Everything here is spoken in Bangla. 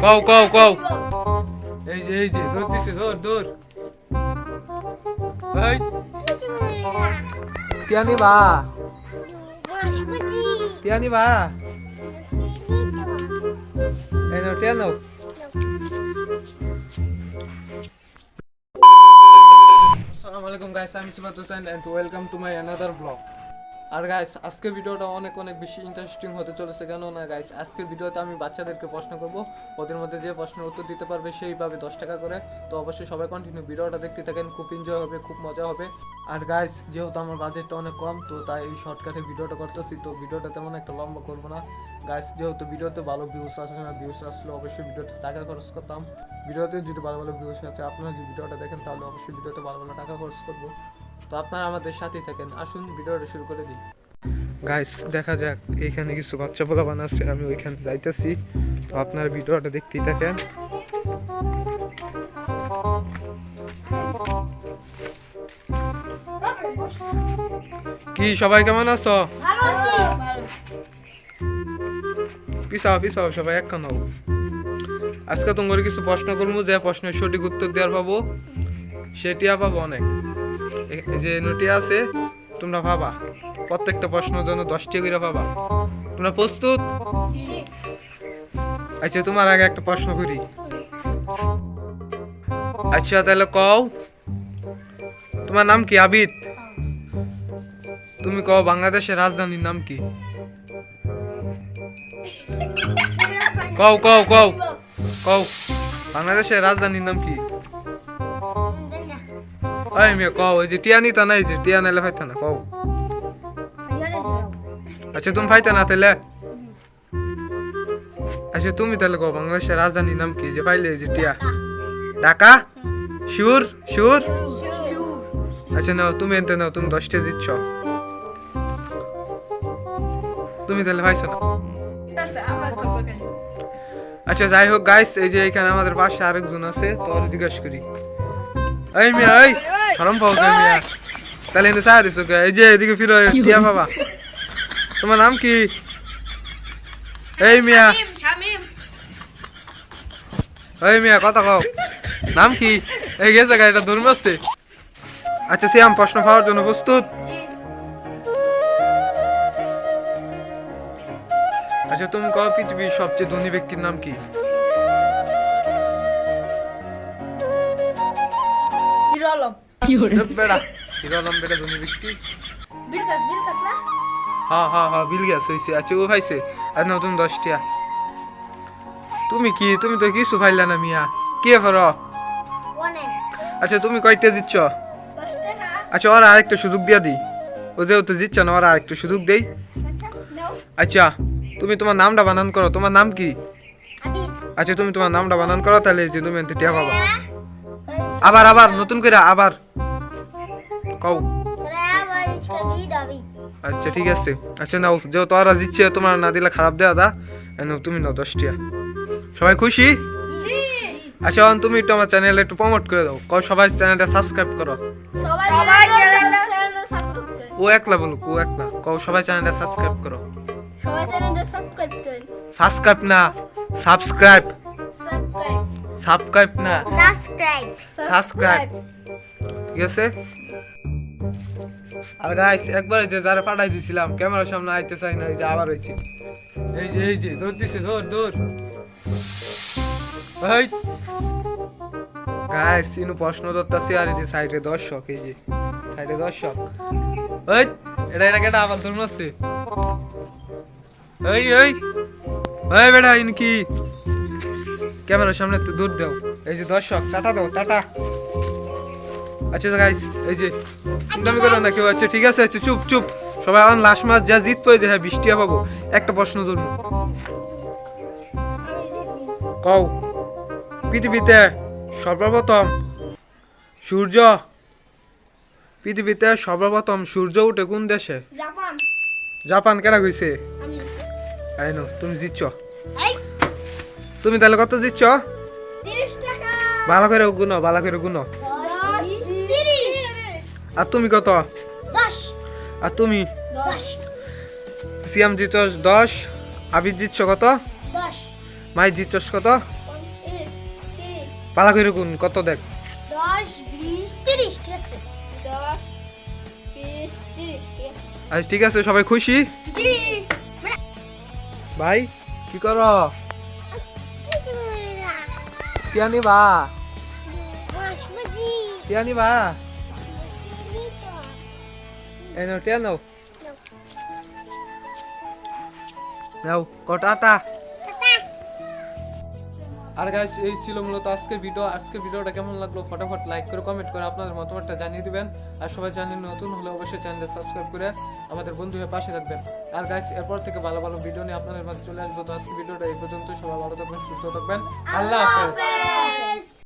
কও কও কও এই যে দৌড় দিছে দৌড় এই টিয়া নিবা এই নাও টিয়া নাও। আসসালামু আলাইকুম গাইস, আমি Sifat Hossain and welcome to my another blog. আর গাইস আজকের ভিডিওটা অনেক বেশি ইন্টারেস্টিং হতে চলেছে। কেন না গাইস, আজকের ভিডিওতে আমি বাচ্চাদেরকে প্রশ্ন করব, ওদের মধ্যে যে প্রশ্নের উত্তর দিতে পারবে সেই পাবে 10 টাকা করে। তো অবশ্যই সবাই কন্টিনিউ ভিডিওটা দেখতে থাকেন, খুব এনজয় হবে, খুব মজা হবে। আর গাইস যেহেতু আমার বাজেটটা অনেক কম, তো তাই এই শর্টকাটে ভিডিওটা করতেছি। তো ভিডিওটা তেমন একটা লম্বা করবো না গাইস, যেহেতু ভিডিওতে ভালো ভিউস আসে না, ভিউস আসলে অবশ্যই ভিডিওতে টাকা খরচ করতাম। ভিডিওতে যদি ভালো ভিউস আছে, আপনারা যদি ভিডিওটা দেখেন তাহলে অবশ্যই ভিডিওতে ভালো টাকা খরচ করবো। তো আপনারা আমাদের সাথেই থাকেন, আসুন ভিডিওটা শুরু করে দিই। গাইস দেখা যাক, এখানে কিছু বাচ্চা পোলা বানাচ্ছে, আমি ওইখানে যাইতেছি। তো আপনারা ভিডিওটা দেখতেই থাকেন। কি সবাই কেমন আছো? পিছাও সবাই একখান হও। আজকে তোমার কিছু প্রশ্ন করবো, যে প্রশ্নের সঠিক উত্তর দেওয়ার পাবো সেটিয়া পাবো অনেক। যে নোটিয়া আছে তোমরা ভাবা, প্রত্যেকটা প্রশ্নের জন্য 10টি করে পাবা। তোমরা প্রস্তুত? আচ্ছা তোমার আগে একটা প্রশ্ন করি। আচ্ছা তাহলে কও, তোমার নাম কি? আবিদ। তুমি কও বাংলাদেশের রাজধানীর নাম কি? কও কও কও কও বাংলাদেশের রাজধানীর নাম কি? এই মেয়ে কও, এই যে টিয়া নিতা নাই, যে টিয়া নাইলে ফাইতা না, কও। আচ্ছা তুমি ফাইতা না তাইলে? আচ্ছা তুমি তাহলে কও বাংলাদেশের রাজধানীর নাম কি? যে পাইলে যে টিয়া। ঢাকা? শিওর? আচ্ছা নাও তুমি এনতে নাও, তুমি 10টা জিতছ। তুমি তাহলে পাইছো না। আচ্ছা যাই হোক গাইস, এই যে এখানে আমাদের পাশে আরেকজন আছে, তো আর জিজ্ঞেস করি। এই মিয়া, এই শরম পাও কে মিয়া? তাহলে এনে সারিস ওকে, এই যে এদিকে ফিরো, টিয়া বাবা। তোমার নাম কি? এই মিয়া, এই মিয়া কথা কও, নাম কি? এই গেছে গাড়িটা ধর্ম আছে। আচ্ছা সিয়াম, প্রশ্ন পাওয়ার জন্য প্রস্তুত? আচ্ছা তুমি কও পৃথিবীর সবচেয়ে ধনী ব্যক্তির নাম কি? ধনী ব্যক্তি? হ্যাঁ বিল গ্যাস হইছে। আচ্ছা ও পাইছে। আর নাও তুমি 10টা। তুমি কি, তুমি তো কিছু পাইলা না মিয়া, কে ফরো? আচ্ছা তুমি কয়টা জিতছ? আচ্ছা ওরা আরেকটা সুযোগ দিয়া দিই, ও যেহেতু জিতছ না, ওরা আরেকটা সুযোগ দেই। আচ্ছা তুমি তোমার নামটা বানান করো, তোমার নাম কি? আচ্ছা তুমি তোমার নামটা বানান করো, তাহলে যে তুমি এনতে টিয়া পাবা। আবার নতুন করে আবার কও। আচ্ছা ঠিক আছে। আচ্ছা নাও, যেহেতু ওরা জিতছে, তোমার না দিলে খারাপ দেওয়া দা, তুমি নাও 10টা। সবাই খুশি? আচ্ছা তুমি একটু আমার চ্যানেলে একটু প্রমোট করে দাও, কও সবাই চ্যানেলটা সাবস্ক্রাইব করো। ও একলা বলুক, ও একলা কও সবাই চ্যানেলটা সাবস্ক্রাইব করো। সাবস্ক্রাইব না, সাবস্ক্রাইব না, সাবস্ক্রাইব। ঠিক আছে। আর গাইস একবার যে যারা পাঠাই দিছিলাম, ক্যামেরার সামনে আইতে চাই না, এই যে আবার হইছে। এই যে দৌড় দিছে, দৌড়। এই গাইস ইনু প্রশ্ন ধরতাছি, আর এই যে সাইডে দর্শক, এই যে সাইডে দর্শক। এই এটা কেটা আবার ধর্ম আছে? এই বেটা ইন কি ক্যামেরার সামনে তো দৌড় দাও। এই যে দর্শক, টাটা দাও, টাটা। আচ্ছা গাইস এই যে চিন্তামি করো না কেউ। আচ্ছা ঠিক আছে, আচ্ছা চুপ সবাই। এখন লাস্ট ম্যাচ যা জিতবো, যে হ্যাঁ 20টা পাবো। একটা প্রশ্ন ধরবো, কও পৃথিবীতে সর্বপ্রথম সূর্য উঠে কোন দেশে? জাপান। কেডা কইছে? আই নো, তুমি জিতছ। তুমি তাহলে কত জিতছ? 30 টাকা। ভালো করে গুনো। আর তুমি কত? 10। আর তুমি? 10। সিয়াম জিতছ 10, আবিদ জিতছ কত? 10, মাই জিতছ কত? পালা করে গুন কত দেখ 10 20 30 ঠিক আছে 10 20 30 ঠিক আছে আচ্ছা ঠিক আছে সবাই খুশি জি ভাই কি করো টিয়া নিবা টিয়া নিবা এই নাও টিয়া নাও নাও কটাটা আর গাইস এই ছিল মূলত আজকের ভিডিও। আজকের ভিডিওটা কেমন লাগলো ফটাফট লাইক করে কমেন্ট করে আপনাদের মতামতটা জানিয়ে দিবেন। আর সবাই চ্যানেল নতুন হলে অবশ্যই চ্যানেলটা সাবস্ক্রাইব করে আমাদের বন্ধু হয়ে পাশে থাকবেন। আর গাইস এরপর থেকে ভালো ভালো ভিডিও নিয়ে আপনাদের মাঝে চলে আসবো। তো আজকের ভিডিওটা এই পর্যন্ত। সবাই ভালো থাকবেন, সুস্থ থাকবেন। আল্লাহ হাফেজ।